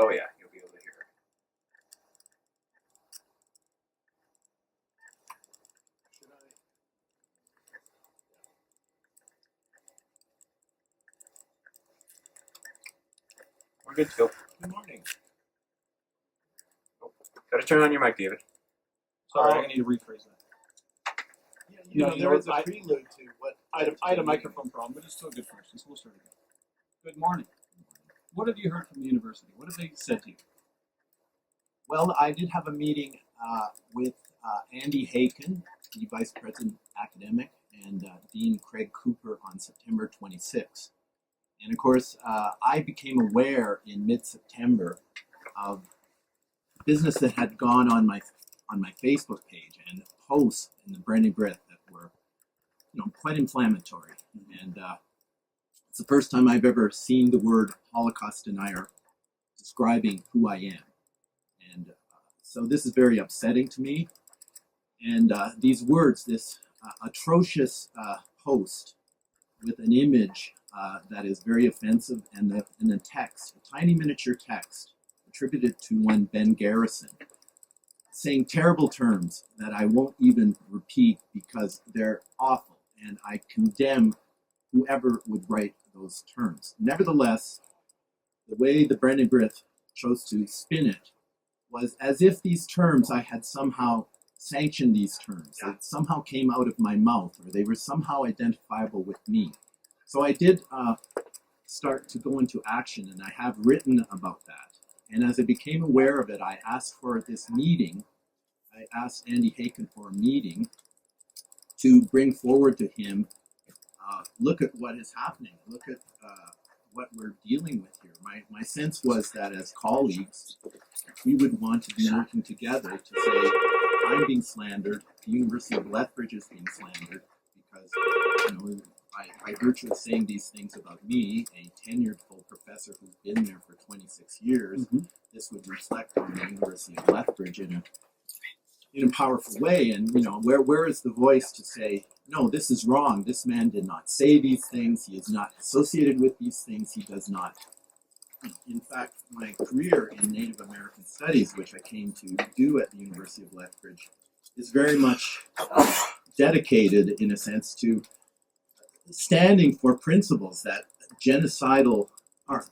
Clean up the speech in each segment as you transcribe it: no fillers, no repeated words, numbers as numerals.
Oh yeah, you'll be able to hear it. Should I? We're good to go. Good morning. Gotta turn on your mic, David. Sorry, I need to rephrase that. Yeah, No, you there know is a what, prelude to what. I had a microphone problem, but it's still a good question, so we'll start again. Good morning. What have you heard from the university? What have they said to you? Well, I did have a meeting with Andy Haken, the Vice President Academic, and Dean Craig Cooper on September 26th. And of course, I became aware in mid-September of business that had gone on my Facebook page and posts in the Brenny Brith that were, quite inflammatory. And it's the first time I've ever seen the word Holocaust denier describing who I am. And so this is very upsetting to me. And these words, this atrocious post with an image that is very offensive, and the text, a tiny miniature text attributed to one Ben Garrison, saying terrible terms that I won't even repeat because they're awful, and I condemn whoever would write those terms. Nevertheless, the way the Brenny Brith chose to spin it was as if these terms, I had somehow sanctioned these terms. It somehow came out of my mouth, or they were somehow identifiable with me. So I did start to go into action, and I have written about that. And as I became aware of it, I asked for this meeting. I asked Andy Haken for a meeting to bring forward to him, look at what is happening, look at what we're dealing with here. My sense was that as colleagues, we would want to be working together to say, I'm being slandered, the University of Lethbridge is being slandered, because, by virtue of saying these things about me, a tenured full professor who's been there for 26 years, this would reflect on the University of Lethbridge in a powerful way. And, where is the voice to say, no, this is wrong. This man did not say these things. He is not associated with these things. He does not. In fact, my career in Native American Studies, which I came to do at the University of Lethbridge, is very much dedicated, in a sense, to standing for principles that genocidal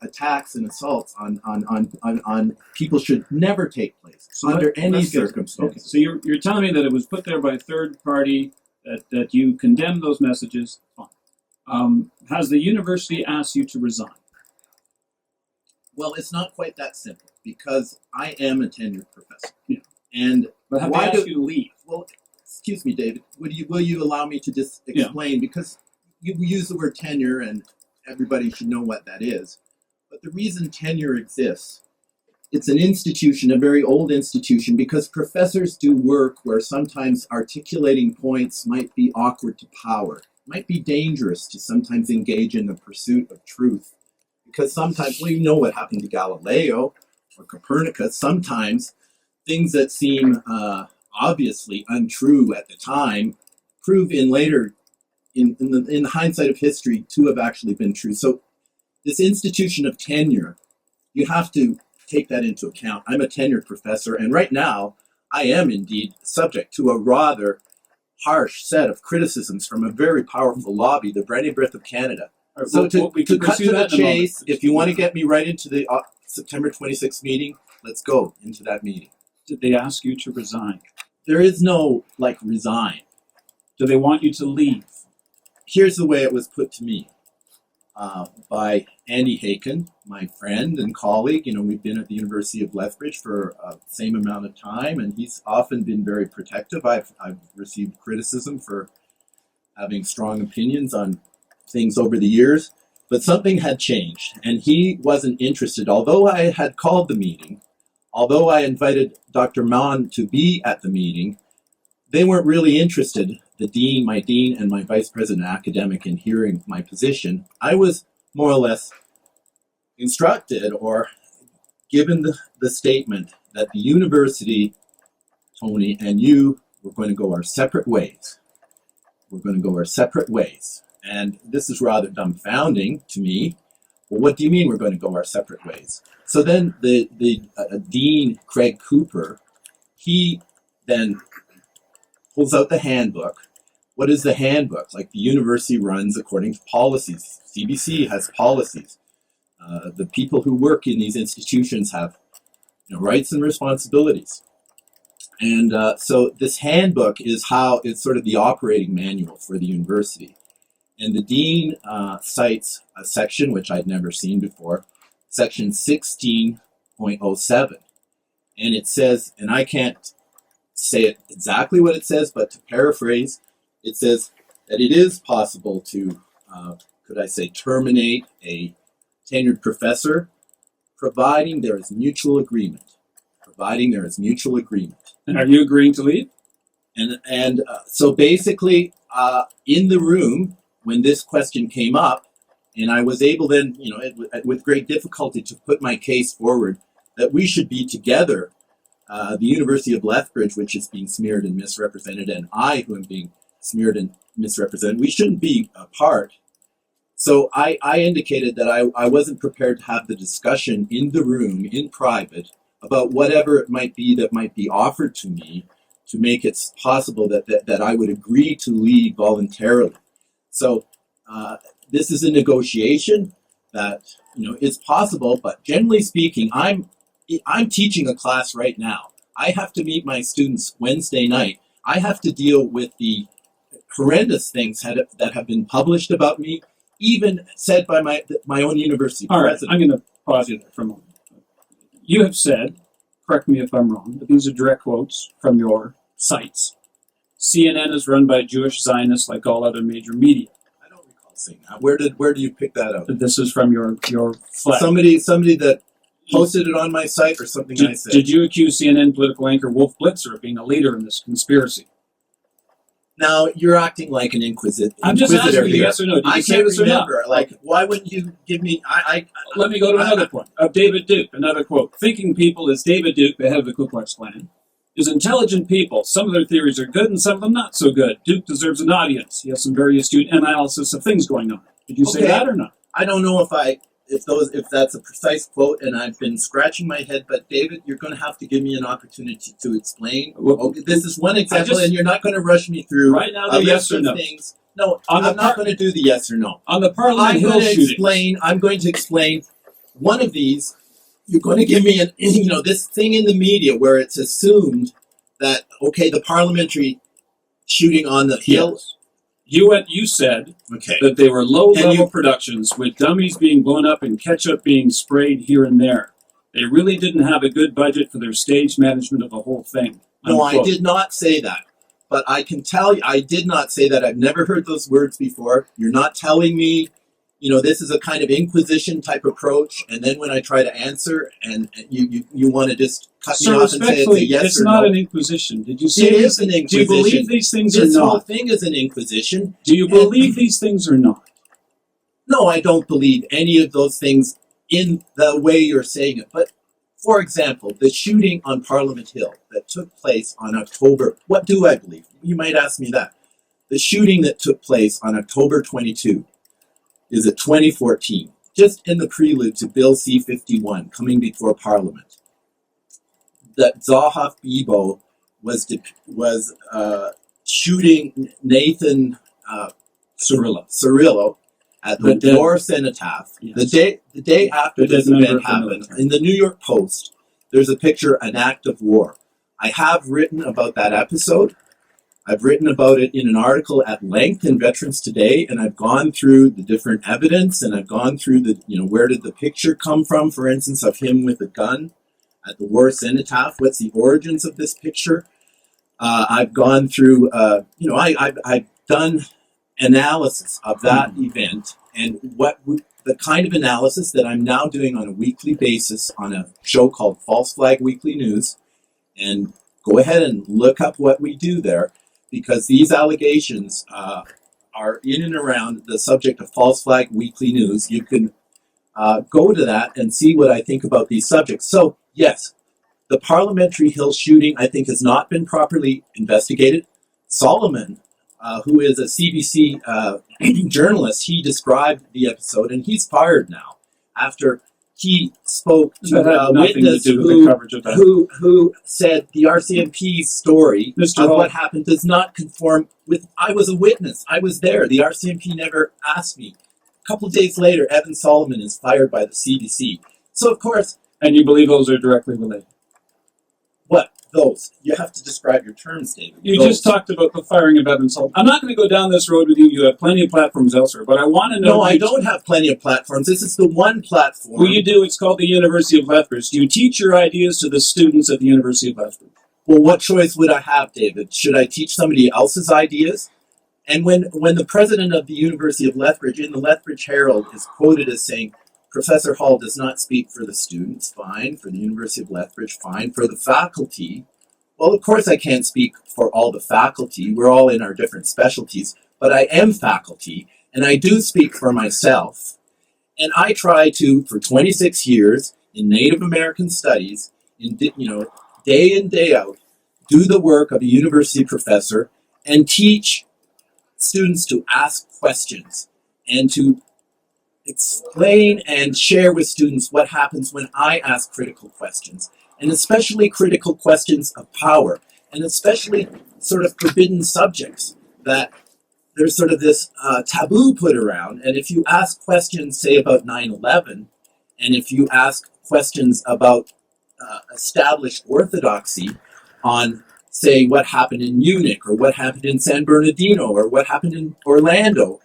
attacks and assaults on people should never take place under any circumstances. Okay, so you're telling me that it was put there by a third party, that you condemn those messages. Fine. Has the university asked you to resign? Well, it's not quite that simple, because I am a tenured professor. Yeah. And but have they asked you to leave? Well, excuse me, David. Will you allow me to just explain? Yeah. Because you use the word tenure, and everybody should know what that is. But the reason tenure exists, it's an institution, a very old institution, because professors do work where sometimes articulating points might be awkward to power, might be dangerous to sometimes engage in the pursuit of truth. Because sometimes, well, you know what happened to Galileo or Copernicus, sometimes things that seem obviously untrue at the time prove in later, in the hindsight of history, to have actually been true. So this institution of tenure, you have to take that into account. I'm a tenured professor, and right now I am indeed subject to a rather harsh set of criticisms from a very powerful lobby, the Brenny Brith of Canada. So to cut to the chase, if you want to get me right into the September 26th meeting, let's go into that meeting. Did they ask you to resign? There is no, resign. Do they want you to leave? Here's the way it was put to me by Andy Haken, my friend and colleague. We've been at the University of Lethbridge for the same amount of time, and he's often been very protective. I've received criticism for having strong opinions on things over the years, but something had changed, and he wasn't interested. Although I had called the meeting, although I invited Dr. Mahon to be at the meeting, they weren't really interested, my dean and my vice president academic, in hearing my position. I was more or less instructed or given the statement that the university, Tony, and you were going to go our separate ways. We're going to go our separate ways. And this is rather dumbfounding to me. Well, what do you mean we're going to go our separate ways? So then the Dean, Craig Cooper, he then pulls out the handbook. What is the handbook? Like, the university runs according to policies. CBC has policies. The people who work in these institutions have rights and responsibilities. And so this handbook is it's sort of the operating manual for the university. And the dean cites a section which I'd never seen before, section 16.07. And it says, and I can't say it exactly what it says, but to paraphrase, it says that it is possible to, terminate a tenured professor, providing there is mutual agreement. And are you agreeing to leave? And so basically, in the room, when this question came up, and I was able then, with great difficulty, to put my case forward that we should be together, the University of Lethbridge, which is being smeared and misrepresented, and I, who am being smeared and misrepresented, we shouldn't be apart. So I indicated that I wasn't prepared to have the discussion in the room, in private, about whatever it might be that might be offered to me to make it possible that I would agree to leave voluntarily. So this is a negotiation that is possible, but generally speaking, I'm teaching a class right now. I have to meet my students Wednesday night. I have to deal with the horrendous things that have been published about me, even said by my own university president. I'm going to pause you there for a moment. You have said, correct me if I'm wrong, but these are direct quotes from your sites. CNN is run by Jewish Zionists like all other major media. I don't recall saying that. Where do you pick that up? This is from your flag. Somebody that posted it on my site, or something I said. Did you accuse CNN political anchor Wolf Blitzer of being a leader in this conspiracy? Now, you're acting like an inquisitor. I'm just asking you yes or no. Did you I say can't this or not? remember. Like, why wouldn't you give me... Let me go to another point. Of David Duke, another quote. Thinking people is David Duke, the head of the Ku Klux Klan, is intelligent people. Some of their theories are good and some of them not so good. Duke deserves an audience. He has some very astute analysis of things going on. Did you say that or not? I don't know if that's a precise quote, and I've been scratching my head, but David, you're going to have to give me an opportunity to explain. Okay, this is one example, and you're not going to rush me through right now the yes or no. Things. No, I'm not going to do the yes or no. On the Parliament Hill shooting. I'm going to explain one of these. You're going to give me this thing in the media where it's assumed that, okay, the parliamentary shooting on the Hill. Yes. You said that they were low-level productions with dummies being blown up and ketchup being sprayed here and there. They really didn't have a good budget for their stage management of the whole thing. No, I did not say that. But I can tell you, I did not say that. I've never heard those words before. You're not telling me, this is a kind of inquisition type approach, and then when I try to answer, and you want to just cut me off and say it's a yes or no. It's not an inquisition. Did you say it is an inquisition? Do you believe these things or not? This whole thing is an inquisition. Do you believe these things or not? No, I don't believe any of those things in the way you're saying it. But, for example, the shooting on Parliament Hill that took place on October, what do I believe? You might ask me that. The shooting that took place on October 22 is a 2014, just in the prelude to Bill C-51 coming before Parliament. That Zaha Bibo was shooting Nathan Cirillo at the War Cenotaph. Yes. The day after this event happened, in the New York Post, there's a picture, an act of war. I have written about that episode. I've written about it in an article at length in Veterans Today, and I've gone through the different evidence, and I've gone through where did the picture come from, for instance, of him with a gun at the War Cenotaph. What's the origins of this picture? I've gone through, I've done analysis of that event, and the kind of analysis that I'm now doing on a weekly basis on a show called False Flag Weekly News, and go ahead and look up what we do there, because these allegations are in and around the subject of False Flag Weekly News. You can go to that and see what I think about these subjects. So, yes, the Parliamentary Hill shooting, I think, has not been properly investigated. Solomon, who is a CBC journalist, he described the episode, and he's fired now after he spoke That to had a nothing to witness do with the coverage of that. who said the RCMP's story Mr. of Hall. what happened does not conform with. I was a witness. I was there. The RCMP never asked me. A couple of days later, Evan Solomon is fired by the CBC. So of course, And you believe those are directly related? what those? You have to describe your terms, David. You Those. just talked about the firing of Evan Solomon. I'm not going to go down this road with you. You have plenty of platforms elsewhere, but I want to know. No, I don't have plenty of platforms. This is the one platform. Well, you do. It's called the University of Lethbridge. Do you teach your ideas to the students at the University of Lethbridge? Well, what choice would I have, David? Should I teach somebody else's ideas? And when the president of the University of Lethbridge in the Lethbridge Herald is quoted as saying, Professor Hall does not speak for the students, fine. For the University of Lethbridge, fine. For the faculty, well, of course I can't speak for all the faculty. We're all in our different specialties. But I am faculty, and I do speak for myself. And I try to, for 26 years, in Native American studies, day in, day out, do the work of a university professor and teach students to ask questions and to explain and share with students what happens when I ask critical questions, and especially critical questions of power, and especially sort of forbidden subjects that there's sort of this taboo put around. And if you ask questions, say, about 9/11, and if you ask questions about established orthodoxy on, say, what happened in Munich, or what happened in San Bernardino, or what happened in Orlando,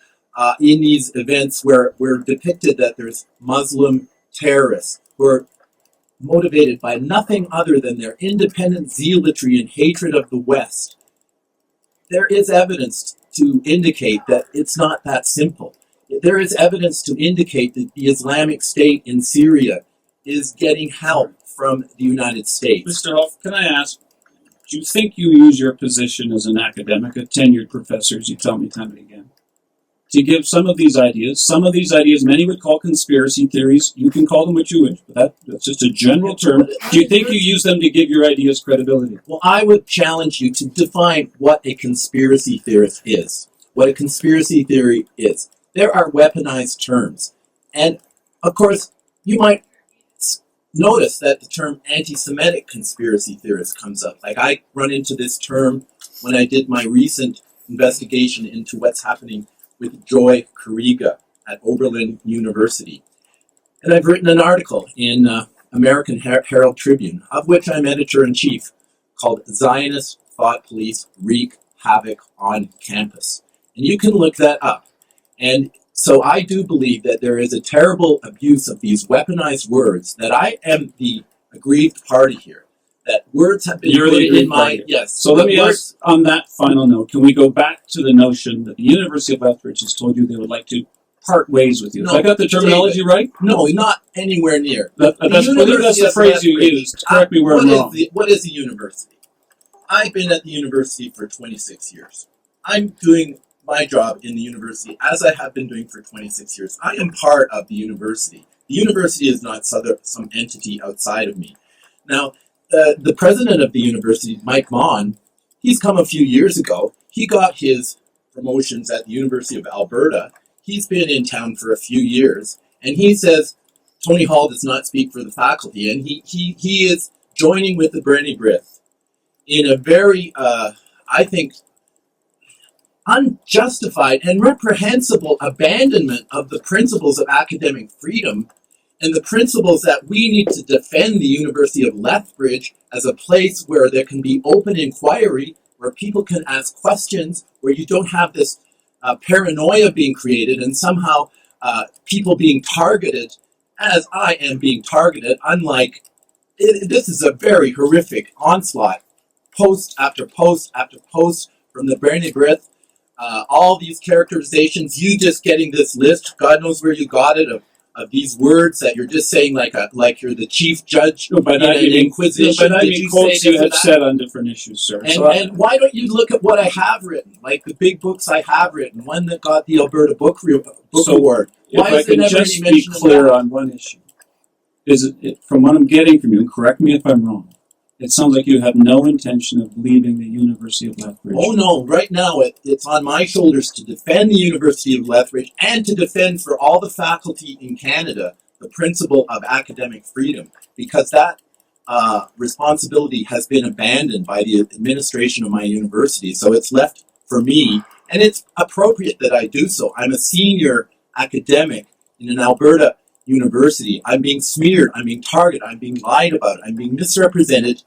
in these events where we're depicted that there's Muslim terrorists who are motivated by nothing other than their independent zealotry and hatred of the West, there is evidence to indicate that it's not that simple. There is evidence to indicate that the Islamic State in Syria is getting help from the United States. Mr. Hoff, can I ask, do you think you use your position as an academic, a tenured professor, as you tell me time and again, to give some of these ideas, many would call conspiracy theories, you can call them what you wish, but that's just a general term. Do you think you use them to give your ideas credibility? Well, I would challenge you to define what a conspiracy theorist is. What a conspiracy theory is. There are weaponized terms. And, of course, you might notice that the term anti-Semitic conspiracy theorist comes up. Like, I run into this term when I did my recent investigation into what's happening with Joy Kariga at Oberlin University. And I've written an article in American Herald Tribune, of which I'm editor-in-chief, called Zionist Thought Police Wreak Havoc on Campus. And you can look that up. And so I do believe that there is a terrible abuse of these weaponized words, that I am the aggrieved party here, that words have been You're put the in aggrieved my... party. Yes. So let me words, ask, on that final note, can we go back to the notion that the University of Lethbridge has told you they would like to part ways with you? No, Have I got the terminology David. right? No, not anywhere near. That's the phrase you used. Correct me where I'm wrong. What is a university? I've been at the university for 26 years. I'm doing my job in the university as I have been doing for 26 years. I am part of the university. The university is not some entity outside of me. Now, the president of the university, Mike Mahon, he's come a few years ago. He got his promotions at the University of Alberta. He's been in town for a few years, and he says Tony Hall does not speak for the faculty, and he is joining with the Brenny Grith in a very, I think, unjustified and reprehensible abandonment of the principles of academic freedom and the principles that we need to defend the University of Lethbridge as a place where there can be open inquiry, where people can ask questions, where you don't have this paranoia being created and somehow people being targeted as I am being targeted, unlike, this is a very horrific onslaught, post after post after post from the Bernie Grith, all these characterizations, you just getting this list, God knows where you got it, of these words that you're just saying like you're the chief judge in an inquisition. But I mean quotes you have said on different issues, sir. And why don't you look at what I have written, like the big books I have written, one that got the Alberta Book Award. Why if I can just be clear on one issue, is it from what I'm getting from you, and correct me if I'm wrong, it sounds like you have no intention of leaving the University of Lethbridge. Oh no, right now it's on my shoulders to defend the University of Lethbridge and to defend for all the faculty in Canada the principle of academic freedom, because that responsibility has been abandoned by the administration of my university. So it's left for me, and it's appropriate that I do so. I'm a senior academic in an Alberta university. I'm being smeared, I'm being targeted, I'm being lied about, I'm being misrepresented,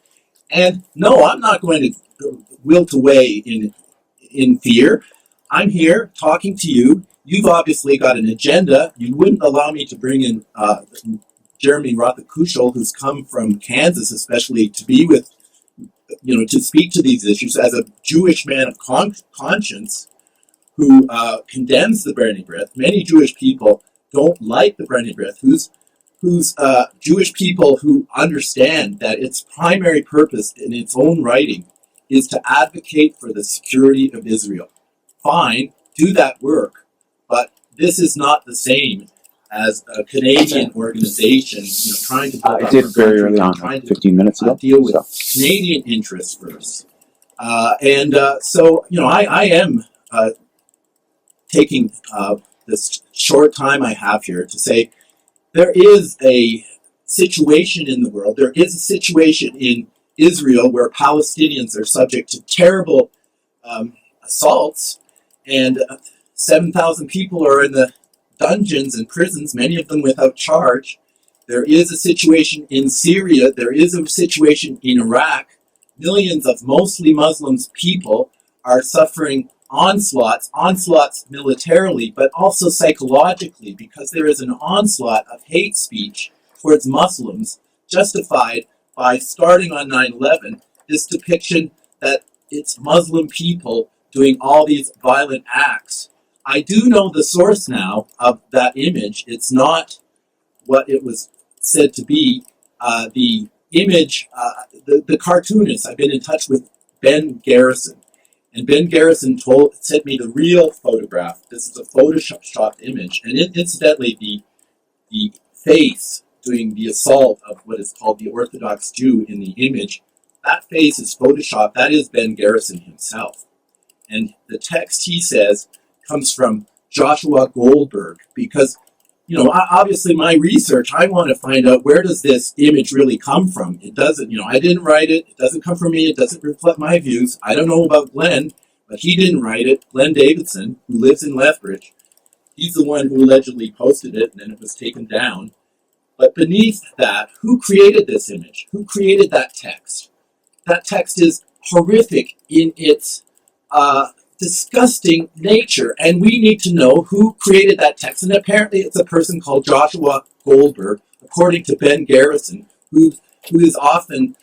and no, I'm not going to wilt away in fear. I'm here talking to you. You've obviously got an agenda. You wouldn't allow me to bring in Jeremy Rothe-Kushel, who's come from Kansas, especially to be with, to speak to these issues as a Jewish man of conscience who condemns the Bernie Breath. Many Jewish people don't like the Bernie Breath, who's Jewish people who understand that its primary purpose in its own writing is to advocate for the security of Israel. Fine, do that work, but this is not the same as a Canadian organization, trying to build I up did our very country, early on, trying to 15 minutes ago. deal with So. Canadian interests first. So, I am taking this short time I have here to say there is a situation in the world, there is a situation in Israel where Palestinians are subject to terrible assaults, and 7,000 people are in the dungeons and prisons, many of them without charge. There is a situation in Syria, there is a situation in Iraq. Millions of mostly Muslim people are suffering onslaughts militarily, but also psychologically, because there is an onslaught of hate speech towards Muslims justified by, starting on 9/11, this depiction that it's Muslim people doing all these violent acts. I do know the source now of that image. It's not what it was said to be. The image, the cartoonist, I've been in touch with Ben Garrison. And Ben Garrison sent me the real photograph. This is a photoshopped image. And incidentally, the face doing the assault of what is called the Orthodox Jew in the image, that face is photoshopped. That is Ben Garrison himself. And the text, he says, comes from Joshua Goldberg, because obviously my research, I want to find out, where does this image really come from? It doesn't, I didn't write it. It doesn't come from me. It doesn't reflect my views. I don't know about Glenn, but he didn't write it. Glenn Davidson, who lives in Lethbridge, he's the one who allegedly posted it, and then it was taken down. But beneath that, who created this image? Who created that text? That text is horrific in its disgusting nature, and we need to know who created that text. And apparently it's a person called Joshua Goldberg, according to Ben Garrison, who is often...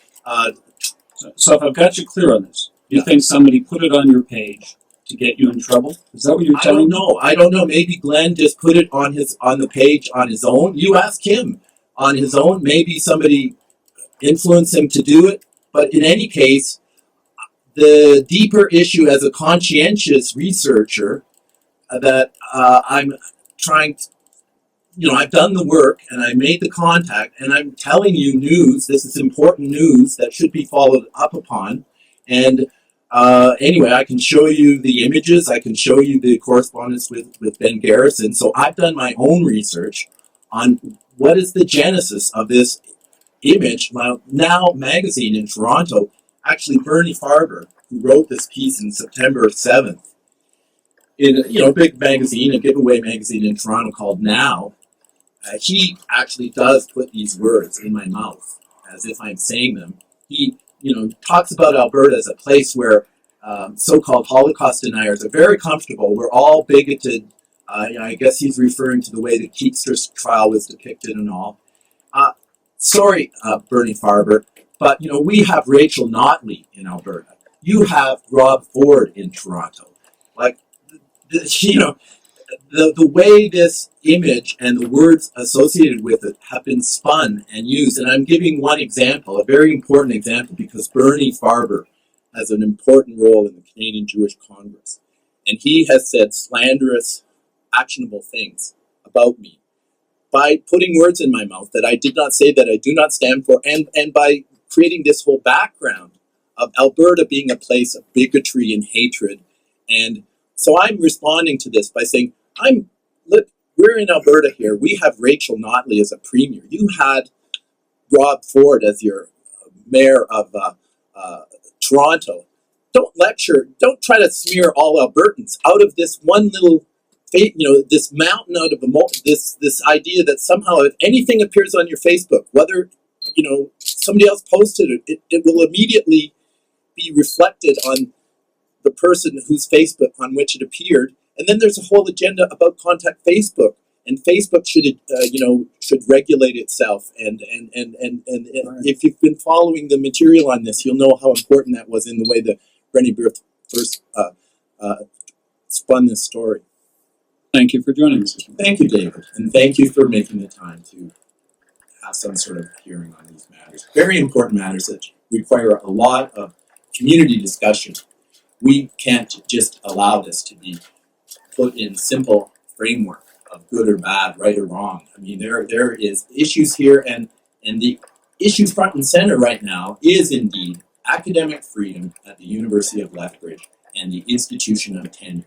So if I've got you clear on this, you think somebody put it on your page to get you in trouble? Is that what you're telling me? I don't know. Maybe Glenn just put it on the page on his own. You ask him on his own. Maybe somebody influenced him to do it. But in any case, the deeper issue as a conscientious researcher that I'm trying to, I've done the work and I made the contact and I'm telling you news. This is important news that should be followed up upon. And anyway, I can show you the images. I can show you the correspondence with Ben Garrison. So I've done my own research on what is the genesis of this image. Now magazine in Toronto, actually Bernie Farber, who wrote this piece in September 7th, in a big magazine, a giveaway magazine in Toronto called Now, he actually does put these words in my mouth as if I'm saying them. He talks about Alberta as a place where so-called Holocaust deniers are very comfortable. We're all bigoted. I guess he's referring to the way the Keekster's trial was depicted and all. Sorry, Bernie Farber, but we have Rachel Notley in Alberta. You have Rob Ford in Toronto. Like, the way this image and the words associated with it have been spun and used, and I'm giving one example, a very important example, because Bernie Farber has an important role in the Canadian Jewish Congress, and he has said slanderous, actionable things about me by putting words in my mouth that I did not say, that I do not stand for, and by creating this whole background of Alberta being a place of bigotry and hatred. And so I'm responding to this by saying, we're in Alberta here. We have Rachel Notley as a premier. You had Rob Ford as your mayor of Toronto. Don't lecture. Don't try to smear all Albertans out of this one little, this mountain out of this idea that somehow if anything appears on your Facebook, whether somebody else posted it, it will immediately be reflected on the person whose Facebook on which it appeared, and then there's a whole agenda about contact Facebook, and Facebook should regulate itself. And if you've been following the material on this, you'll know how important that was in the way that Brenny Birth first spun this story. Thank you for joining us. Thank you, David, and thank you for making the time to have some sort of hearing on these matters. Very important matters that require a lot of community discussion. We can't just allow this to be put in simple framework of good or bad, right or wrong. I mean, there is issues here, and the issue front and center right now is indeed academic freedom at the University of Lethbridge and the institution of tenure.